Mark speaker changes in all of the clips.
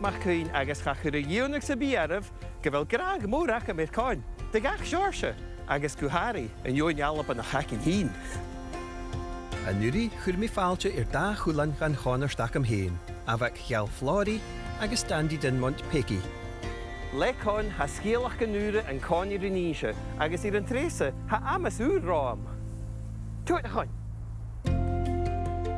Speaker 1: mach cyn agos chach yr iwnag sa biaraf gyfel graag mwrach am e'r coen. Dy gach siorse agos gwhari yn yw'n ialab yn achach yn hun.
Speaker 2: A nuri chwyr mi ffaltio i'r da chwlan gan chon o'r stac am hen, afag gial flori agos dandi dyn mont pegi.
Speaker 1: Le con ha sgielach yn nŵre yn con i'r unisio, agos i'r yn tresa ha amas ŵr rom. Tŵt na chon.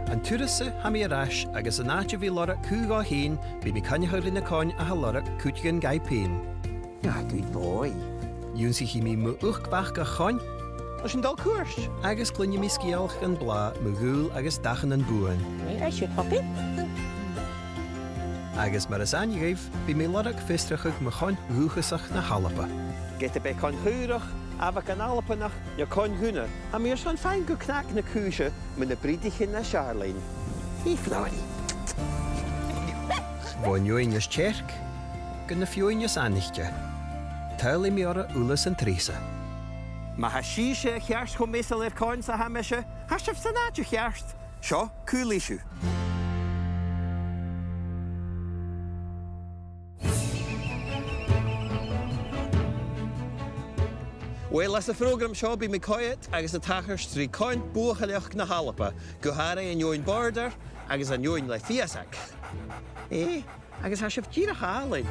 Speaker 2: An turysa ha mi arash agos yn atio fi lora cwg o hen bi mi canychar yn y con a ha lora cwtgan gai pen.
Speaker 1: Ja, good boy.
Speaker 2: Yw'n si chi mi mwch bach ga chon,
Speaker 1: Os yn dal cwrs.
Speaker 2: agos glynio mi sgielch yn bla my gŵl agos dachan yn bwyn.
Speaker 3: I should puppy.
Speaker 2: Agos mar as angeif, bi mi lora gfistrachig my chon hwchasach na halapa.
Speaker 1: Get y be con hwyrach, afag yn alpanach, ja con hwna. A mi ys o'n ffain gw knac na cwsio, mynd y bridich hyn na Charlene. I flori.
Speaker 2: Fon yw'n ys cherk, gyn y fyw'n ys anichtja. Tael i mi ora ulas yn tresa.
Speaker 1: Ma ha shisha chiarst chwn mesel i'r con sa hamesha, hasaf sanadju chiarst. Sio, cwlisio. Wel, as y program sio bi mi coet, agos y tachar stri coen bwchaleach na halapa, gwhare yn yw'n border, agos yn yw'n le fiasag. Agos hasaf gira halin.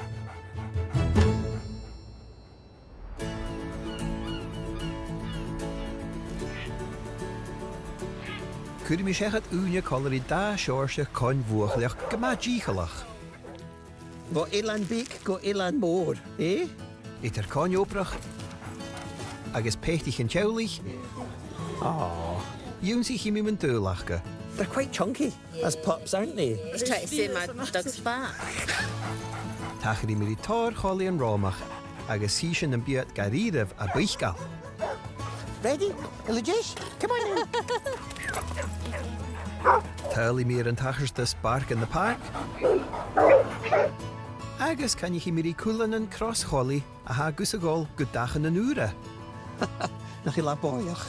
Speaker 2: Cwyd mi siachat ŵnia colori da siorsio con fwchleach gyma gichalach.
Speaker 1: Go ilan big, go ilan môr,
Speaker 2: Eiter con obrach, agos pechtich yn tiawlich,
Speaker 1: Oh,
Speaker 2: yw'n si chi mi mynd dwlach ga.
Speaker 1: they're quite chunky as pups, aren't they?
Speaker 3: He's trying to say my dog's fat.
Speaker 2: Tachar i mi ri tor choli yn romach, agos si sy'n yn biad gariraf a bwychgal.
Speaker 1: Ready? Eligish? Come on in.
Speaker 2: Tael i mi yn tachar dy spark yn y park. Agos can i chi mi ri cwlan yn cros choli a ha gwsagol gydach yn ŵra.
Speaker 1: Na chi la boiach.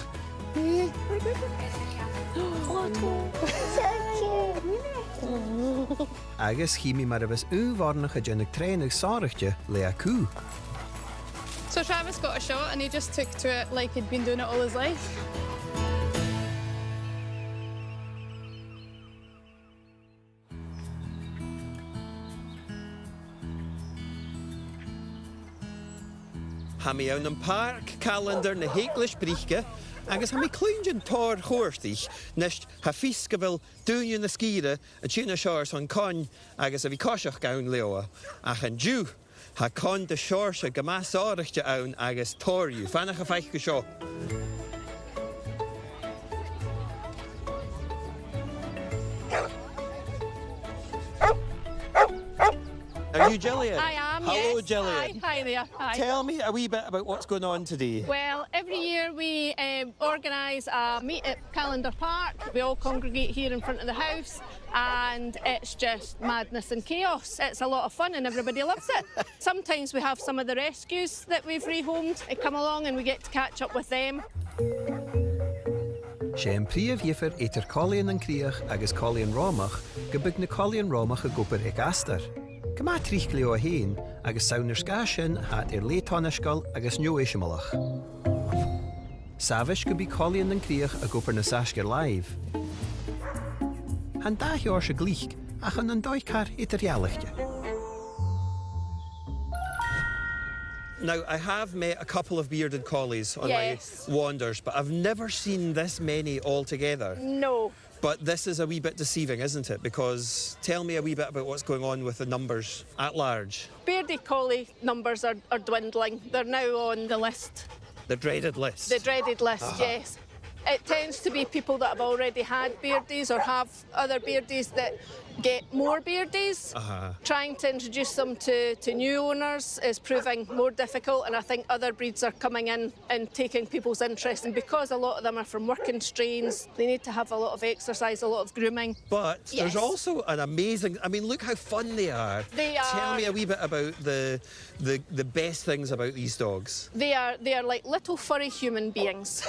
Speaker 2: Agos chi mi marafas warnach a dynnig trenig sarachje le a cw.
Speaker 4: So Travis got a shot and he just took to it like he'd been doing it all his life.
Speaker 1: Ha mi awn yn park calendar na English brichge, agos ha mi clwynjan tor chwrstich, nesht ha fisga fel dŵnion na sgire, a tîn a siars o'n con, agos a fi cosiach gawn leoa. Ach yn diw, ha con dy siars a gymas orach awn agos toriw, fanach a faich gysio. Are you Gillian?
Speaker 4: I am,
Speaker 1: Hello,
Speaker 4: yes.
Speaker 1: Gillian.
Speaker 4: Hi there. Hi.
Speaker 1: Tell me a wee bit about what's going on today.
Speaker 4: Well, every year we organise a meet at Calendar Park. We all congregate here in front of the house and it's just madness and chaos. It's a lot of fun and everybody loves it. Sometimes we have some of the rescues that we've rehomed come along and we get to catch up with them.
Speaker 2: Siem prif yfyr eiter colion yn criach agos colion romach, gybyg na colion romach a gwbyr ag astar. Gyma trichgli o hen, agos sawn yr sgasyn hat le tonysgol agos nio eisiamalach. Safish gyby colion yn criach a gwbyr na sasgar live. Han da hior sy glich, ach yn doi car eiter ialachge.
Speaker 1: Now, I have met a couple of bearded collies on
Speaker 4: Yes.
Speaker 1: my wanders, but I've never seen this many all together.
Speaker 4: No.
Speaker 1: But this is a wee bit deceiving, isn't it? Because tell me a wee bit about what's going on with the numbers at large.
Speaker 4: Bearded collie numbers are dwindling. They're now on the list.
Speaker 1: The dreaded list.
Speaker 4: The dreaded list, yes. It tends to be people that have already had beardies or have other beardies that get more beardies. Trying to introduce them to new owners is proving more difficult, and I think other breeds are coming in and taking people's interest. And because a lot of them are from working strains, they need to have a lot of exercise, a lot of grooming.
Speaker 1: But there's
Speaker 4: Yes.
Speaker 1: also an amazing, I mean, look how fun they are.
Speaker 4: They
Speaker 1: Tell
Speaker 4: are.
Speaker 1: me a wee bit about the best things about these dogs.
Speaker 4: They are like little furry human beings,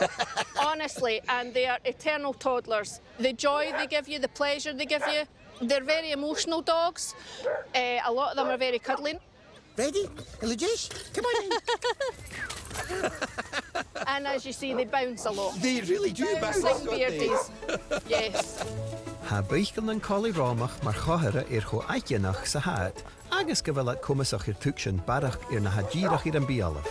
Speaker 4: honestly, and they are eternal toddlers. The joy they give you, the pleasure they give you, They're very emotional dogs. A lot of them are very cuddling.
Speaker 1: Ready? Elugis? Come on in.
Speaker 4: And as you see, they bounce a lot.
Speaker 1: They really do bounce,
Speaker 4: Bouncing
Speaker 1: don't they?
Speaker 4: beardies. Yes.
Speaker 2: Ha buichel an collie rámach mar chothire cho aigenach sa haad, agus go bhfuil cumasach tuiction barach na hadíirach an bialah.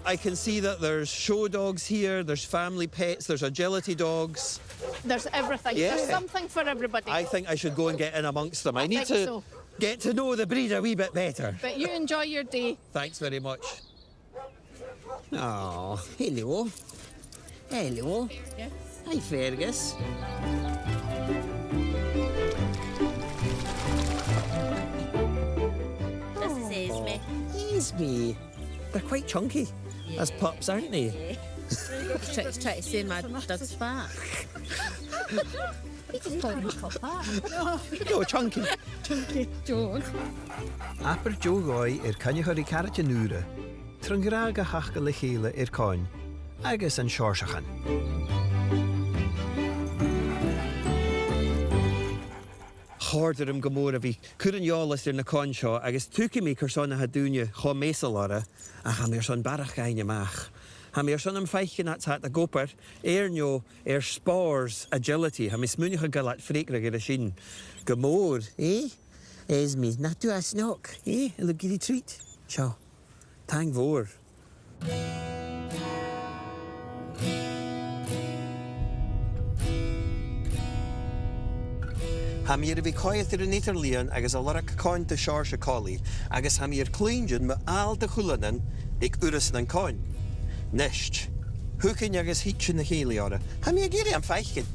Speaker 1: I can see that there's show dogs here, there's family pets, there's agility dogs.
Speaker 4: There's everything.
Speaker 1: Yeah.
Speaker 4: There's something for everybody.
Speaker 1: I think I should go and get in amongst them. I need
Speaker 4: think
Speaker 1: to
Speaker 4: so.
Speaker 1: get to know the breed a wee bit better.
Speaker 4: But you enjoy your day.
Speaker 1: Thanks very much.
Speaker 5: Oh, hello. Hello.
Speaker 3: Yes.
Speaker 5: Hi, Fergus.
Speaker 3: This is Esme.
Speaker 5: Esme.
Speaker 1: They're quite chunky as pups, aren't they?
Speaker 3: Try to say my dog's fat. He just called me fat.
Speaker 1: No, chunky.
Speaker 3: Dog.
Speaker 2: Apper Jo Roy cannechoirí carrate núra, trangrága hachga le chéile cáin, agus an seorsachan.
Speaker 1: Harder am gomór a bhí cuireann eolas ar na cáin seo agus tuacaí mí chu son na hadúine chó mésal ara a ha mér son barach gaine amach. Ha mér son am feichen at a gopar neo spars agility ha mé smúnicha galat frégra ar a sin. Gomór,
Speaker 5: Eh? Esme, na tú a snock.
Speaker 1: eh? A look giddy treat. Seo. Tang vor. Ha mír a bhí coiad ar an étar líon agus a lorach cáin de seir se cálaí, agus ha mír clúinjin me áil de chulanan ag uras an cáin. Nist, thucinn agus hítsin na chéile ára, ha mí a géirí am feichen.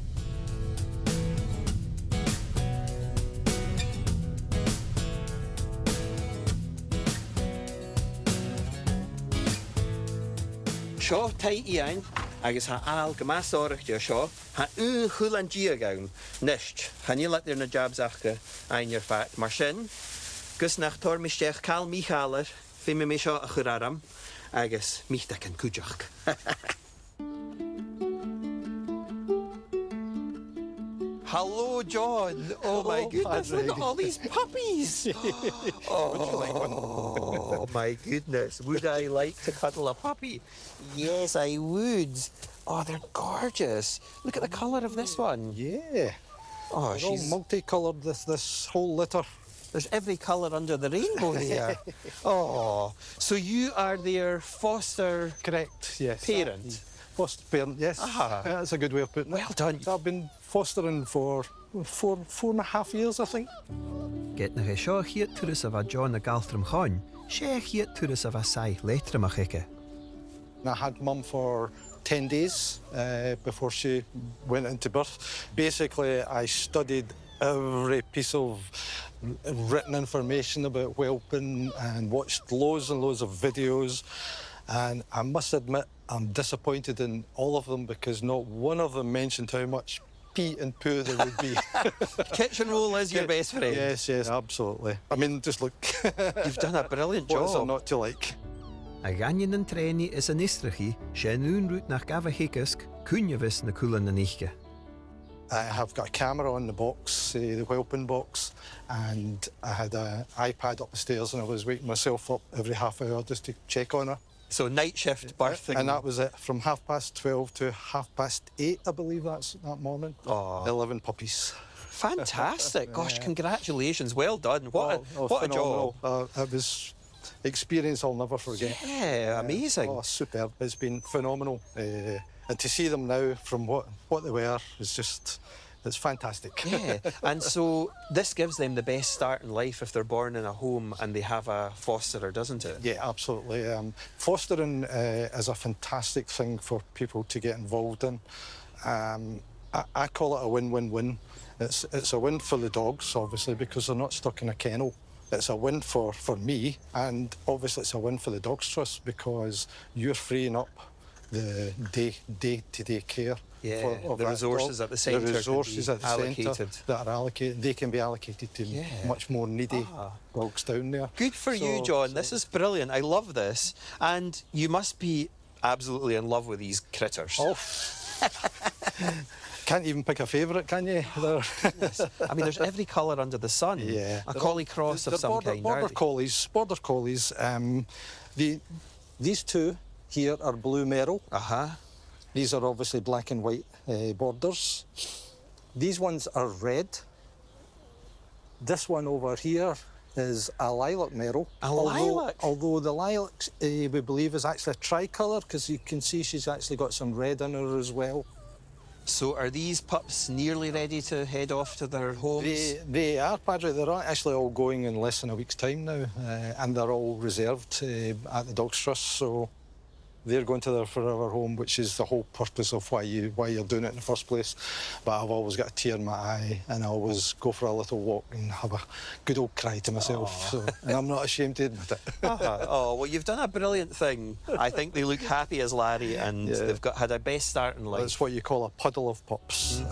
Speaker 1: Seo tai íain, agus ha áil go más áireachta seo, ha chulan dia gaun. Nist, ha ní let ar na jobs achcha ein ar fat. Mar sin, gus nach tor misteach Cal Michaler, fi me seo a churaram, agus michtach an cúteach. Hello, John. Oh, my goodness, look at all these puppies. Oh, my goodness. Would I like to cuddle a puppy? Yes, I would. Oh, they're gorgeous. Look at the colour of this one.
Speaker 6: Yeah.
Speaker 1: Oh,
Speaker 6: They're all
Speaker 1: she's...
Speaker 6: multicoloured, this whole litter.
Speaker 1: There's every colour under the rainbow here. Oh, so you are their foster
Speaker 6: Correct, yes.
Speaker 1: parent?
Speaker 6: Foster parent, yes.
Speaker 1: Ah.
Speaker 6: Yeah, that's a good way of putting it.
Speaker 1: Well done.
Speaker 6: I've been fostering for four and a half years, I think.
Speaker 2: Get na seo chiad turas a bh John na Galtram cháin, sé chiad turas a bh sai leitramach ike.
Speaker 6: I had mum for 10 days before she went into birth. Basically, I studied every piece of written information about whelping and watched loads and loads of videos. And I must admit, I'm disappointed in all of them because not one of them mentioned how much pee and poo there would be.
Speaker 1: Kitchen roll is your best friend.
Speaker 6: Yes, yes, absolutely. I mean, just look.
Speaker 1: You've done a brilliant
Speaker 6: What is there
Speaker 1: job.
Speaker 6: not to like?
Speaker 2: A gannin an tréni is an istrachi, sé nún rút nach gafah hicask, cúnevis na cúlan na níche.
Speaker 6: I have got a camera on the box, the whelping box, and I had an iPad up the stairs and I was waking myself up every half hour just to check on her.
Speaker 1: So night shift birthing.
Speaker 6: And that was it, from 12:30 to 8:30, I believe that morning.
Speaker 1: Aw.
Speaker 6: 11 puppies.
Speaker 1: Fantastic. Gosh, congratulations. Well done. What a
Speaker 6: phenomenal.
Speaker 1: job.
Speaker 6: It was experience I'll never forget.
Speaker 1: Yeah, amazing.
Speaker 6: Oh, superb. It's been phenomenal. And to see them now from what they were is just, it's fantastic.
Speaker 1: Yeah, and so this gives them the best start in life if they're born in a home and they have a fosterer, doesn't it?
Speaker 6: Yeah, absolutely. Fostering is a fantastic thing for people to get involved in. I call it a win-win-win. It's a win for the dogs, obviously, because they're not stuck in a kennel. It's a win for me, and obviously it's a win for the Dogs Trust because you're freeing up the day-to-day care.
Speaker 1: Yeah,
Speaker 6: of
Speaker 1: the
Speaker 6: that
Speaker 1: resources
Speaker 6: dog.
Speaker 1: at the centre
Speaker 6: The
Speaker 1: can
Speaker 6: resources
Speaker 1: be
Speaker 6: at the
Speaker 1: allocated.
Speaker 6: centre that are allocated, they can be allocated to much more needy dogs down there.
Speaker 1: Good for you,
Speaker 6: So-
Speaker 1: John. This is brilliant. I love this. And you must be
Speaker 2: absolutely in love with these critters.
Speaker 6: Oh. Can't even pick a favourite, can you?
Speaker 2: I mean, there's every colour under the sun.
Speaker 6: Yeah.
Speaker 2: A collie cross of some kind,
Speaker 6: Border
Speaker 2: aren't they?
Speaker 6: collies. Border collies. These two here are blue merle.
Speaker 2: Uh-huh.
Speaker 6: These are obviously black and white borders. These ones are red. This one over here is a lilac merle.
Speaker 2: Lilac?
Speaker 6: Although the lilac, we believe, is actually a tricolour, because you can see she's actually got some red in her as well.
Speaker 2: So are these pups nearly ready to head off to their homes?
Speaker 6: They are, Padre. They're actually all going in less than a week's time now, and they're all reserved at the Dogs Trust, so they're going to their forever home, which is the whole purpose of why you're doing it in the first place. But I've always got a tear in my eye, and I always go for a little walk and have a good old cry to myself. So, and I'm not ashamed to admit it.
Speaker 2: Oh, well, you've done a brilliant thing. I think they look happy as Larry, and they've had a best start in life.
Speaker 6: That's what you call a puddle of pups.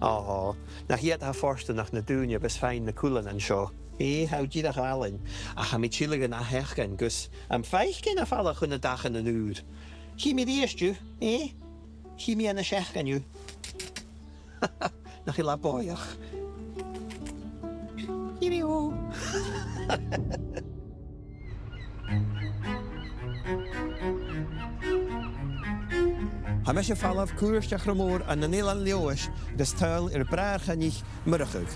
Speaker 2: Oh, na hiad ha forste nach na dúne bes fein na coolan an seo. How did I allen? I ha mi chilligan a herken, gus. Am feichgen a falla chun a dach an an úr. Chi mi riest you, Chi mi an a shechen you. Nach I la boiach. Chi mi o. Ha me se fallaf koersteach ramór an na Nílan leois, gus tuil braar chanich murachug.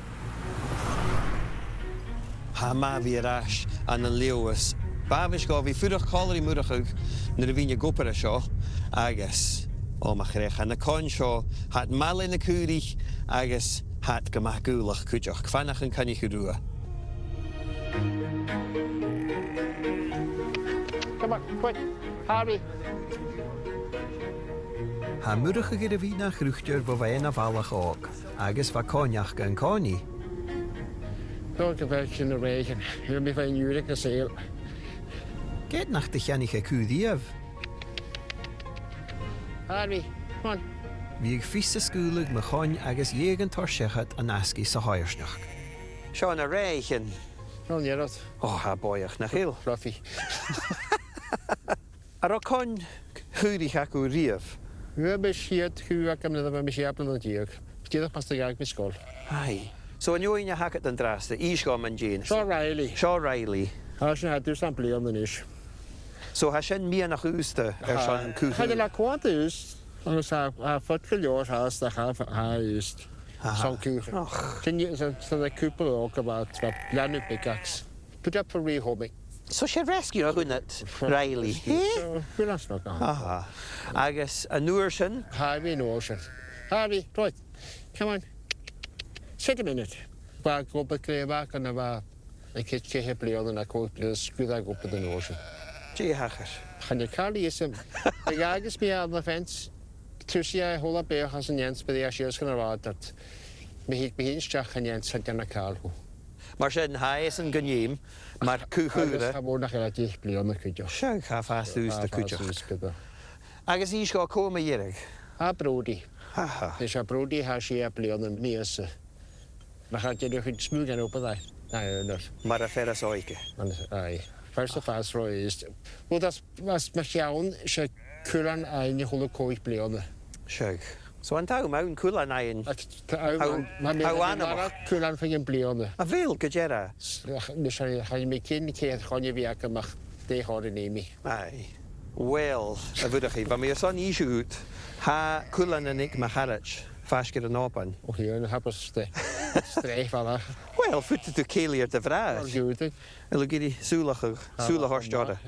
Speaker 2: Ha ma vi ras an an leois. Bavish go vi furach chollery murachug, na vinia gopera seo, agus. O ma chrech an na con seo, hat mal in na cúrich, agus hat gamach gúlach cúteach, fanach an canich rua.
Speaker 7: Come on, quick, Harry.
Speaker 2: Ha murachug a vi nach ruchter bo vai na valach ook, agus va conjach gan coni.
Speaker 7: Don't get back in the regen. You'll be fine, you're a sail.
Speaker 2: Get nach de chanich a cúdiev.
Speaker 7: Harry, come on.
Speaker 2: Vi ag fís a skúlig me chon agus jégan torsechat an asci sa háirsnach. Seo na réchen.
Speaker 7: Don't get it.
Speaker 2: Oh, ha boiach na chil.
Speaker 7: Fluffy.
Speaker 2: Ar o con chúrich ac o riaf.
Speaker 7: You're a shit who I come to the machine on the jig. Get up past the gag with skull.
Speaker 2: Ai. So an yw'n hacket yn draste, Ishgom yn Jane.
Speaker 7: Shaw Riley.
Speaker 2: Shaw Riley.
Speaker 7: I should have to sample on the niche.
Speaker 2: So ha sin mi nach ústa sean cúcha.
Speaker 7: Had a quant used. I was a foot for your house that have used. Some cooker. Can you so the couple walk about land pickaxe? Put up for rehoming.
Speaker 2: So she rescue a hwnnw Riley.
Speaker 7: We're not stuck on.
Speaker 2: Aha. Agus a nuair sin.
Speaker 7: Harvey in ocean. Harvey, right. Come on. Sit a minute. Back up at clear back and about a kitchen hip leon and I call the screw that up at the ocean.
Speaker 2: Gee hacher.
Speaker 7: And you can't use him. The guy gets me out of the fence. To see I hold up bear has an Jens, but the ashes going to rot that. Me hit Jack and Jens had done a car.
Speaker 2: Mar sin haes yn gynnym, mae'r cwchwra.
Speaker 7: Ha bod na chael ati bleon y cwdio.
Speaker 2: Siag ha fast ús dy cwtioch. Agus Ishgo cwm y irig.
Speaker 7: A brody.
Speaker 2: Ha.
Speaker 7: Nes a brody ha si a bleon yn nias. Na chael ti dwi'n smwg yn opa ddau. Na ynddo'r.
Speaker 2: Mar a feras oige.
Speaker 7: Ai. First of all, roi is. Wel, das mas iawn se cwran ein i hwnnw coich bleon.
Speaker 2: Siag. So an taw mewn cwlan ein.
Speaker 7: Mae'n cwlan ffyn yn bleon.
Speaker 2: A fel gydera?
Speaker 7: Nes a mi cyn ceith chonio fi ac ymach de hor yn eimi.
Speaker 2: Ai. Wel, a fydach chi, ba mi os on eisiau gwyd, ha cwlan yn eich macharach, fasgyr yn oban.
Speaker 7: O hi yn hapus streich fel ach.
Speaker 2: Wel, ffwtyd yw ceili'r dy fras.
Speaker 7: O'r gwyd.
Speaker 2: Elo gyd i sŵla horsdiora.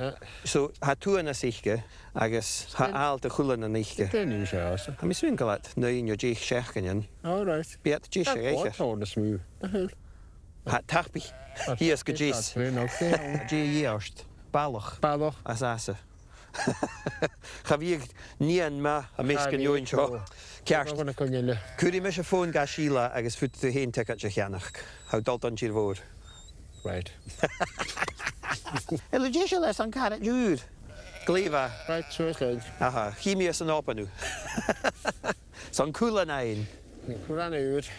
Speaker 2: So, ha tŵ yn y seichge, agus ha al dy chwlan yn eichge.
Speaker 7: Dyn ni'n siarad.
Speaker 2: A mi swyn galat, na un o jeich sech ganyan.
Speaker 7: All right.
Speaker 2: Biat jeich eich eich.
Speaker 7: What on the smooth?
Speaker 2: Ha tachbi. Hi as gydjis. Jei i arst. Baloch.
Speaker 7: Baloch.
Speaker 2: As asa. Cha fi nian ma a mesgan yw'n sio. Ciarst. Cwri mes y ffôn ga Sheila agus ffwt dy hen teg at eich ianach. Haw dalton ti'r fawr.
Speaker 7: Right.
Speaker 2: Elo jeisio les an carat jŵr. Gleifa.
Speaker 7: Right, so it's good.
Speaker 2: Aha, chi mi as yn opa nhw. So'n cwla na un.
Speaker 7: Cwran yw'r.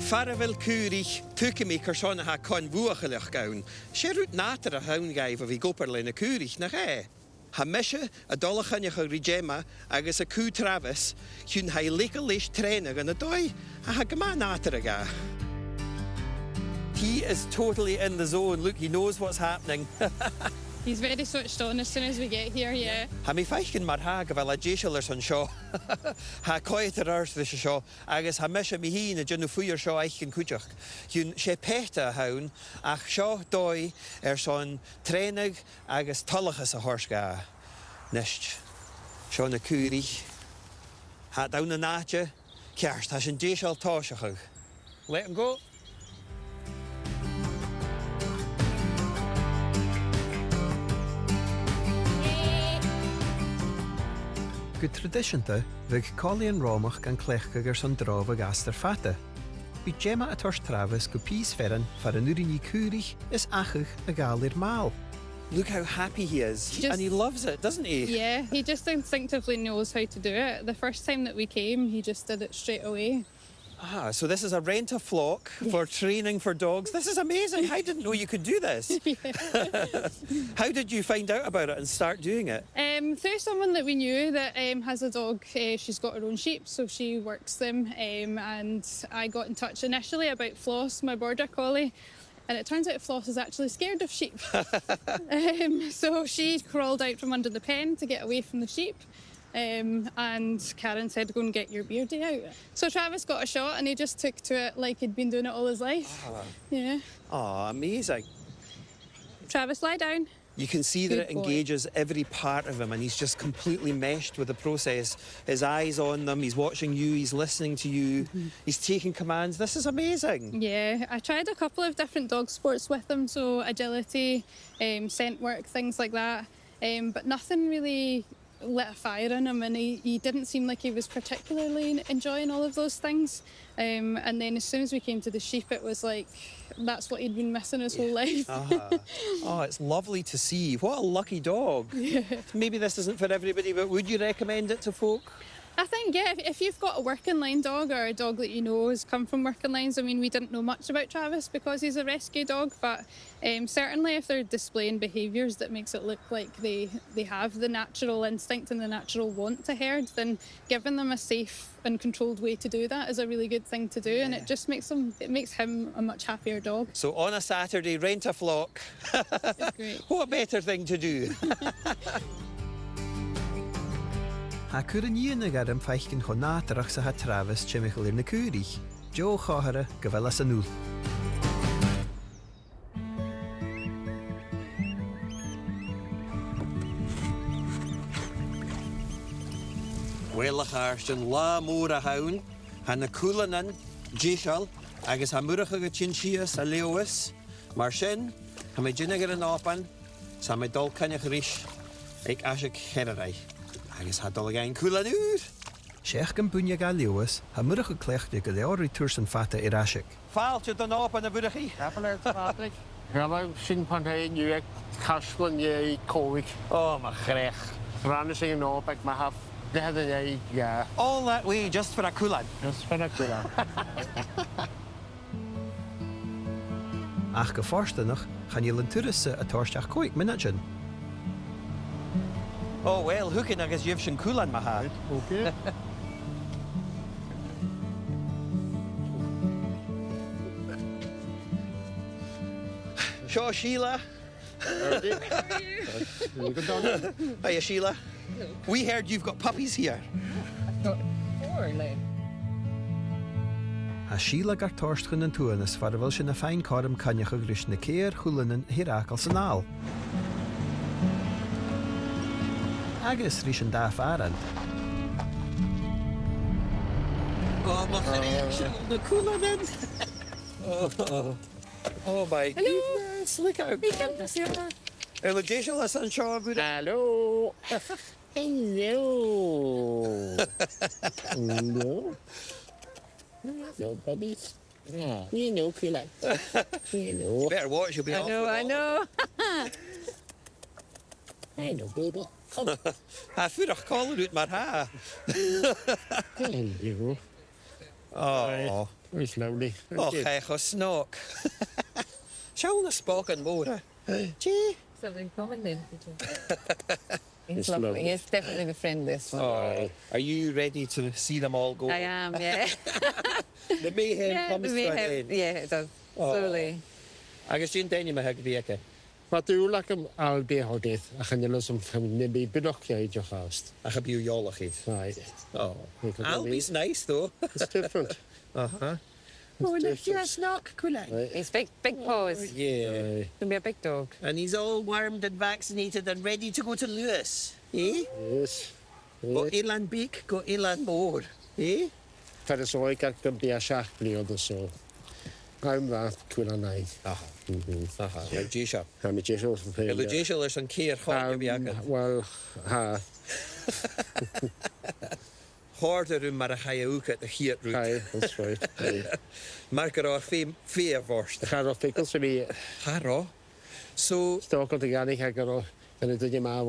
Speaker 1: Faravel Curich, Tukemi Kersona ha con vuagelach gaun. Sherut nater a haun gaive of Goperlin a Curich na he. Ha meshe a dolachanjach rigema agus a coo Travis, hun ha lish trainer and a doi, a ha gama nater ga. He is totally in the zone. Look, he knows what's happening.
Speaker 8: He's very switched on as soon as we get here, yeah.
Speaker 1: Ha mi feichen mar ha gavel a jeisialers on shaw. Ha coiter ars this shaw, agus ha meshe mi heen a junu fuyer shaw eichen kujach. Hun she peta haun, ach shaw doi son trenig agus tullachas a horsga. Nisht. Shaw na curi. Ha down na natje, kerst ha shin jeisial toshachug. Let him go.
Speaker 2: Go tradiisianta bheith Colleen Rámach gan cléchcha gur san drámh a gastar fata. Bhí Gemma a tors Travis go pís feran far an uirí cúrich is achach a gálir máil.
Speaker 1: Look how happy he is. And he loves it, doesn't he?
Speaker 8: Yeah, he just instinctively knows how to do it. The first time that we came, he just did it straight away.
Speaker 1: Ah, so this is a rent-a-flock for training for dogs. This is amazing. I didn't know you could do this. How did you find out about it and start doing it?
Speaker 8: Through someone that we knew that has a dog. She's got her own sheep, so she works them. And I got in touch initially about Floss, my border collie. And it turns out Floss is actually scared of sheep. So she crawled out from under the pen to get away from the sheep. And Karen said, go and get your beardie out. So Travis got a shot and he just took to it like he'd been doing it all his life. Yeah.
Speaker 1: Oh, amazing.
Speaker 8: Travis, lie down.
Speaker 1: You can see that it engages every part of him and he's just completely meshed with the process. His eyes on them, he's watching you, he's listening to you, he's taking commands. This is amazing.
Speaker 8: Yeah, I tried a couple of different dog sports with him, so agility, scent work, things like that. But nothing really lit a fire in him, and he didn't seem like he was particularly enjoying all of those things. And then as soon as we came to the sheep, it was like that's what he'd been missing his whole life.
Speaker 1: Oh, it's lovely to see. What a lucky dog. Yeah. Maybe this isn't for everybody, but would you recommend it to folk?
Speaker 8: I think, yeah, if you've got a working line dog or a dog that you know has come from working lines, I mean, we didn't know much about Travis because he's a rescue dog, but certainly if they're displaying behaviours that makes it look like they have the natural instinct and the natural want to herd, then giving them a safe and controlled way to do that is a really good thing to do, and it just makes him a much happier dog.
Speaker 1: So on a Saturday, rent a flock.
Speaker 8: Great.
Speaker 1: What better thing to do?
Speaker 2: Ha cwr yn un ag arym feichgyn cho natarach sa ha Travis chemichel na cwrich. Jo chahara gyfel as anŵl.
Speaker 1: Welach arsyn la môr a hawn, ha na cwlanan, jeisial, agus ha mwrach ag a chinchias a leowis, mar sin, ha me gynnig ar yn opan, sa me dol cynnych rish, ag asig herarai. Agus ha dol again cwlan ŵr.
Speaker 2: Seach gan bwynio gael Lewis, ha mwrach y clechdi gyda o'r tŵrs yn ffata i'r asig.
Speaker 1: Faaltje dan op aan de burgie.
Speaker 7: Patrick. Wel, sy'n pan hyn yw ag casglan i Covid.
Speaker 1: Oh, maar grech.
Speaker 7: Ran sy'n op ag mae haf dehad yn ei, yeah.
Speaker 1: All that way just for a cwlan.
Speaker 7: Just for a cwlan.
Speaker 2: Ach geforstanach, gaan je lenturusse a torstach koik minatjen.
Speaker 1: Oh, wel, hoeken agus juf sy'n cwlan ma ha.
Speaker 7: Okay.
Speaker 1: Sure, Sheila.
Speaker 7: Good dog.
Speaker 1: Hiya, Sheila. We heard you've got puppies here.
Speaker 2: Ha Sheila gar torstchen yn tuanas far fel sy'n a fain corym caniach o gris na ceir chwlyn yn hiracal sy'n al. Agus rys yn da farand.
Speaker 1: Oh, maar de cwlan in. Oh, my goodness. Look how good. Hello, Jason, that's on Shaw.
Speaker 7: Hello. Hello. Hello. Hello, buddies. Yeah, you know, cwlan. Hello.
Speaker 1: Better watch, you'll be off.
Speaker 3: I know.
Speaker 7: Hello, baby.
Speaker 1: Ha fyrach colin ut mar ha.
Speaker 7: Hello.
Speaker 1: Oh,
Speaker 7: It's lovely.
Speaker 1: Och, hij gaat snook. Show na spoken more. Gee.
Speaker 3: Something common then. He's
Speaker 7: It's
Speaker 3: lovely.
Speaker 7: lovely.
Speaker 3: He's definitely the friendliest one.
Speaker 1: Oh, are you ready to see them all go?
Speaker 3: I am, yeah.
Speaker 1: The mayhem
Speaker 3: yeah,
Speaker 1: comes to an end.
Speaker 3: yeah, it does.
Speaker 1: Oh.
Speaker 3: Slowly.
Speaker 1: Agus dyn dyn ma hag fieke.
Speaker 7: Wat doe ik hem al bij hodet? Ik ga niet los om te be bedokje uit je gast.
Speaker 1: Ach heb je jollig is.
Speaker 7: Right.
Speaker 1: Oh. Albie's nice though.
Speaker 7: It's different.
Speaker 1: Uh-huh.
Speaker 5: Oh, look, you're a snock, Quilly.
Speaker 7: Right.
Speaker 3: He's big paws.
Speaker 1: Yeah.
Speaker 3: He'll be a big dog.
Speaker 5: And he's all warmed and vaccinated and ready to go to Lewis. Eh?
Speaker 7: Yes.
Speaker 5: Go Elan Beak, go Elan Moor. Eh?
Speaker 7: För det så ik kan bli schaklig och så. I'm that cool night.
Speaker 1: Aha. Aha. Like Gisha.
Speaker 7: I'm just so
Speaker 1: Ile Gisha is an keer chod fieke.
Speaker 7: Well, ha.
Speaker 1: Harder mar a chaúke at the heat route.
Speaker 7: Aye, that's right.
Speaker 1: Marker ar fé vorst.
Speaker 7: Ik ga nog pickles voor me.
Speaker 1: Haro. So,
Speaker 7: Stoken te gaan, ik ga er en het doe je maar.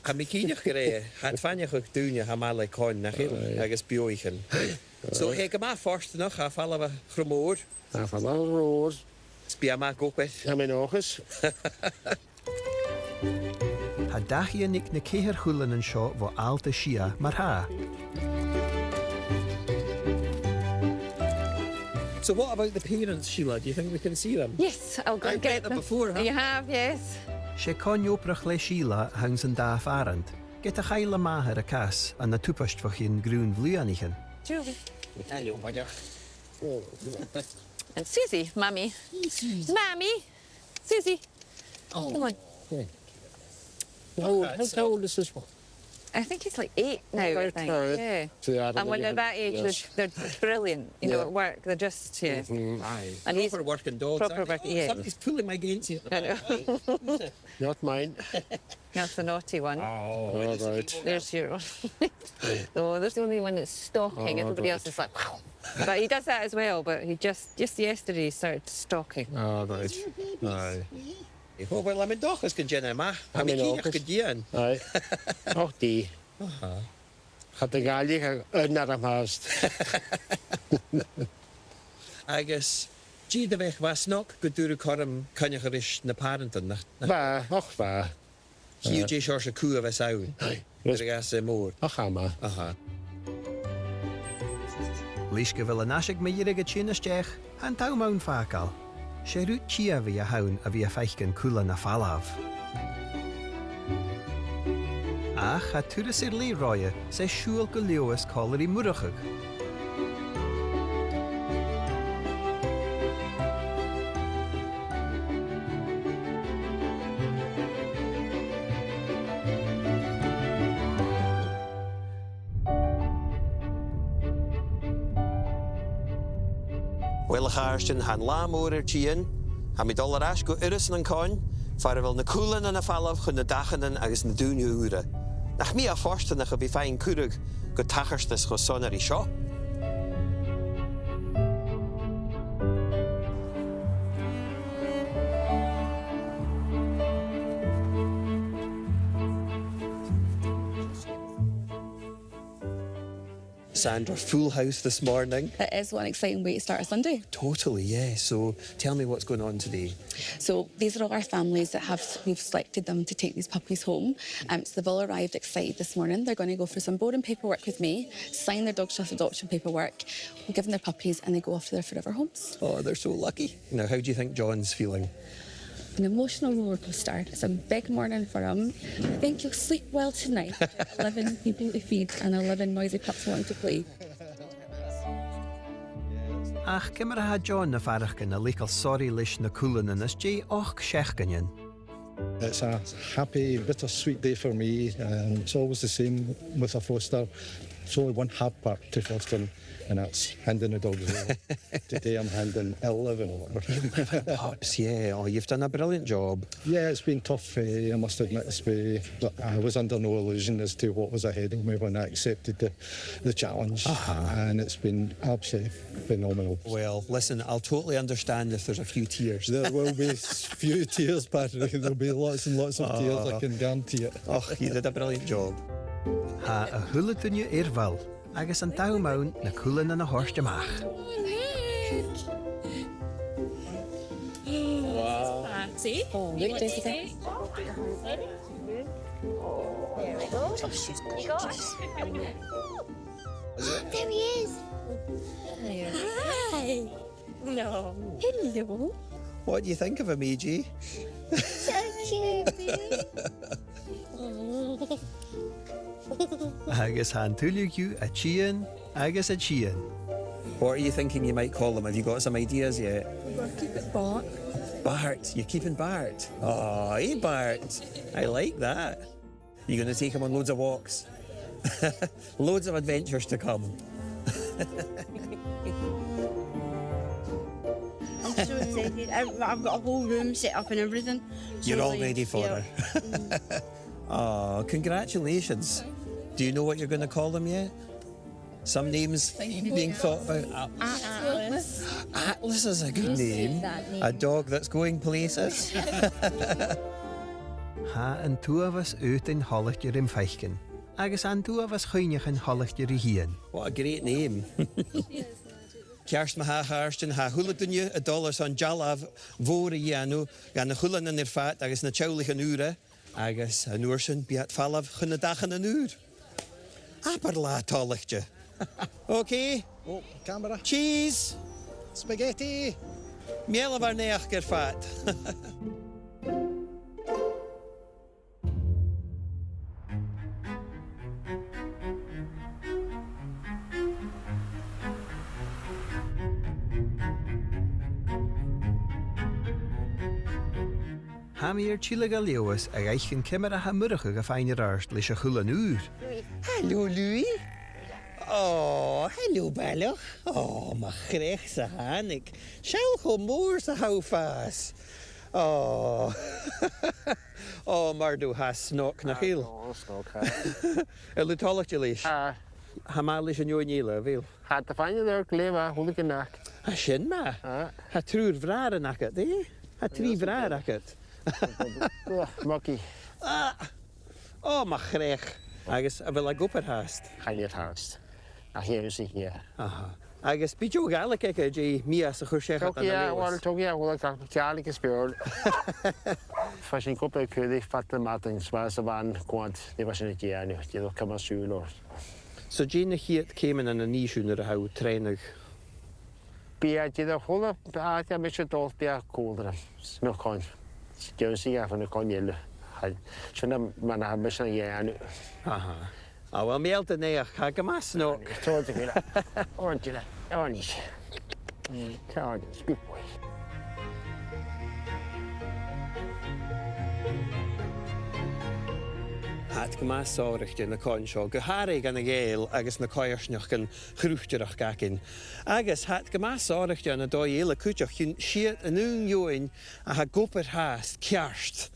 Speaker 1: ha mi cíneach go ré, hat fanneach ag dúne ha má le cáin nach agus bioichen. So, he go má forstanach a fall a chromór,
Speaker 7: Ja, van alle roos.
Speaker 1: spia má gopet.
Speaker 7: Ja, mijn ogen.
Speaker 2: Ha dachie nig na céhir chuúlan an seo bh alta sia mar ha.
Speaker 1: So what about the parents, Sheila? Do you think we can see them?
Speaker 3: Yes, I'll go
Speaker 1: I
Speaker 3: and
Speaker 1: met
Speaker 3: get
Speaker 1: them
Speaker 3: them.
Speaker 1: before, huh?
Speaker 3: You have, yes.
Speaker 2: sé conioprach le síla hangs an dá farand. Get a chaile máthir a cas an na túpastfach in grún bluanichan.
Speaker 3: Julie.
Speaker 1: Hello, buddy.
Speaker 3: And Susie, Mummy. Mammy. Susie.
Speaker 1: Oh.
Speaker 3: Come on.
Speaker 7: How old is this one?
Speaker 3: I think he's like 8 now, I
Speaker 7: Right,
Speaker 3: think.
Speaker 7: right.
Speaker 3: Yeah.
Speaker 7: So yeah,
Speaker 3: And when they're that age,
Speaker 7: yes.
Speaker 3: they're brilliant, you know,
Speaker 7: Yeah.
Speaker 3: at work. They're just, yeah.
Speaker 1: Aye.
Speaker 3: And he's
Speaker 1: Proper working dogs.
Speaker 3: proper
Speaker 1: aren't they?
Speaker 3: working, yeah.
Speaker 1: Somebody's pulling my gains here.
Speaker 3: I know.
Speaker 7: Not mine.
Speaker 3: That's the naughty one.
Speaker 1: Oh,
Speaker 7: All right.
Speaker 3: There's your Oh, there's the only one that's stalking.
Speaker 7: Oh,
Speaker 3: Everybody
Speaker 7: right.
Speaker 3: else is like, wow. But he does that as well, but he just yesterday he started stalking.
Speaker 7: All right. Aye.
Speaker 1: Oh, well, I'm in dochas go dhéanana ma. Ha mi
Speaker 7: I'm in
Speaker 1: cíneach go
Speaker 7: dochas.
Speaker 1: dhéan.
Speaker 7: Aye. Och die. Gaat de Gaelic naar hem haast.
Speaker 1: Agus, gí de bheith wasnach go dúra chum cynneach aris na parentan nach.
Speaker 7: Waar, och waar.
Speaker 1: Hiú dé seir se cua bheith saoin.
Speaker 7: Yes.
Speaker 1: Gur gas é mór.
Speaker 7: Och ga maar.
Speaker 1: Aha.
Speaker 2: Lís go bhfuil an asig mé dhéir go tíanaisteach an tamán fácal. sé rút tíabhí a hain a bhí a feichcin coolla na fallaf. Ach, ha turas ar léráide sé siúil go leoas cálarí murachag.
Speaker 1: Well, Harston han lámór ar tían, ha mi dul arás go iris an cáin, far bhfuil na cúlan an na fallaf chun na dachanan agus na dúne úra. Nach mi a forstanach a bhí féin cúrug go tacharstas go sonarí seo. Sandra, full house this morning.
Speaker 9: It is one exciting way to start a Sunday.
Speaker 1: Totally, yeah. So tell me what's going on today.
Speaker 9: So these are all our families that we've selected them to take these puppies home. So they've all arrived excited this morning. They're going to go through some boarding paperwork with me, sign their dog trust adoption paperwork, we'll give them their puppies and they go off to their forever homes.
Speaker 1: Oh, they're so lucky. Now, how do you think John's feeling?
Speaker 9: An emotional roller coaster. It's a big morning for him. I think he'll sleep well tonight. 11 people to feed and 11 noisy pups wanting to play.
Speaker 2: Ach, cymar ha John na farachcin a leikal sorry leis na coolan an is jay och seachcanin.
Speaker 6: It's a happy, bittersweet day for me. It's always the same with a foster. It's only one hard part to fostering, and that's handing the dogs over. Today I'm handing 11 over.
Speaker 1: Pups, yeah. Oh, you've done a brilliant job.
Speaker 6: Yeah, it's been tough, I must admit. But I was under no illusion as to what was ahead of me when I accepted the challenge. And it's been absolutely phenomenal.
Speaker 1: Well, listen, I'll totally understand if there's a few tears.
Speaker 6: There will be few tears, Patrick. There'll be lots and lots of tears, I can guarantee it.
Speaker 1: Oh, you did a brilliant job.
Speaker 2: Ha a hula dunne irval, agus an taumán na coolan an a horst amach.
Speaker 3: See?
Speaker 9: Oh, look, Jessica.
Speaker 3: There we go. You got it.
Speaker 9: There he is. Hi.
Speaker 3: No.
Speaker 9: Hello.
Speaker 1: What do you think of him, E.G.?
Speaker 9: So cute, baby.
Speaker 2: Agus han tuliú a chian agus a chian.
Speaker 1: What are you thinking you might call him? Have you got some ideas yet?
Speaker 9: We'll keep it Bart.
Speaker 1: Bart. You're keeping Bart. Oh, hey, Bart. I like that. You're going to take him on loads of walks. Loads of adventures to come.
Speaker 10: I'm so excited. I've got a whole room set up and everything.
Speaker 1: You're all ready for her. Oh, congratulations. Do you know what you're going to call them yet? Some names being thought about.
Speaker 10: Atlas.
Speaker 1: Atlas is a good name. A dog that's going places.
Speaker 2: Ha an two of us uit in Hollichter in Feichen. Agus an two of us chuinech in Hollichter i hien.
Speaker 1: What a great name. Kerst me ha haarsten ha huladunje a dollars on jalav vore janu gan na hulan in fat agus na chaulige ure agus a noorsen biat falav gunne dagen een uur. Aperla tollichtje. Okay.
Speaker 6: Oh, camera.
Speaker 1: Cheese.
Speaker 6: Spaghetti.
Speaker 1: Miele var neach ger fat.
Speaker 2: Ha mi chilige leeuwis a reichen kimmer a ha murige gefeine raarst leis a chulen uur.
Speaker 1: Hallo, Louis. Oh, hallo, Bella. Oh, maar graag ze hanik. Schau humor ze houvast. Oh. Oh, maar du has snok na heel.
Speaker 7: Oh, snok, ha.
Speaker 1: Lu tollig je lees.
Speaker 7: Ha.
Speaker 1: Ha ma lees een joe niele, veel.
Speaker 7: Ha, te fijn je kleva, hoe ik een nak.
Speaker 1: Ha, shin ma. Ha, truur vraren nakket, eh? Ha, drie vraren nakket.
Speaker 7: Makkie.
Speaker 1: Oh, maar graag. Agus, wil ik op het haast.
Speaker 7: Ga je het haast. Ach, hier is hij hier.
Speaker 1: Aha. Agus, bij jou Gaelic ik je Mia se chushe
Speaker 7: Ook ja, wel toch ja, wel ik Gaelic gespeeld. Fas in kop ik de fatte matings was er waren kwant. Die was niet ja nu. Die kan maar zuur.
Speaker 1: So Gene hier kwamen in een nieuwsjoener hou trainig.
Speaker 7: Bia je de volle ja een beetje dood bia koelder. Nog kan. Jersey ja van de konjelle. Schon man hat bisschen ja nu.
Speaker 1: Aha. Ah, wel meld de neer. Ga ik maar snok.
Speaker 7: Tot ik weer. Ordentelijk. Ja niet. Ja, dat is goed boy.
Speaker 1: Het gemaas zorgt in de konsjo. Geharig aan de geel, agus na koeiersnach kan groechterach gakin. Agus het gemaas zorgt aan de doyele kutjach schiet een unjoin a ha gopper haast kerst.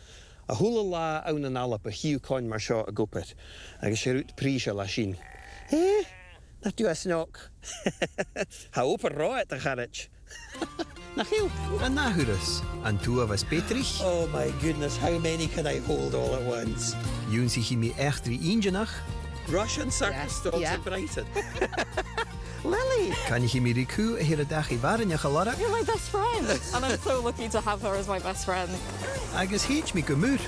Speaker 1: A hula la aan een alp a hiu kon maar sjo a gopper. Agus ruut prisje la shin. Dat doe snok. Ha open roet a garage. Nach heel.
Speaker 2: A nahurus. An two of us Petrich.
Speaker 1: Oh my goodness, how many can I hold all at once?
Speaker 2: Joen zich mi echt drie ingenach.
Speaker 1: Russian circus dogs in Brighton. Lily!
Speaker 2: Kan je mi riku hele dag I waren je gelarra?
Speaker 11: You're my best friend. And I'm so lucky to have her as my best friend.
Speaker 2: Agus heech mi gemur.